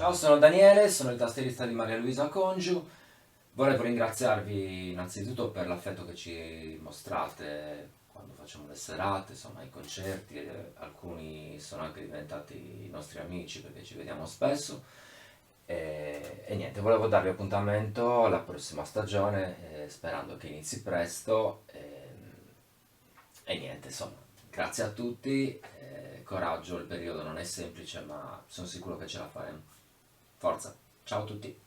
Ciao, sono Daniele, sono il tastierista di Maria Luisa Congiu. Volevo ringraziarvi innanzitutto per l'affetto che ci mostrate quando facciamo le serate, insomma, i concerti. Alcuni sono anche diventati i nostri amici perché ci vediamo spesso. E niente, volevo darvi appuntamento alla prossima stagione, sperando che inizi presto. E niente, insomma, grazie a tutti. Coraggio, il periodo non è semplice, ma sono sicuro che ce la faremo. Forza, ciao a tutti.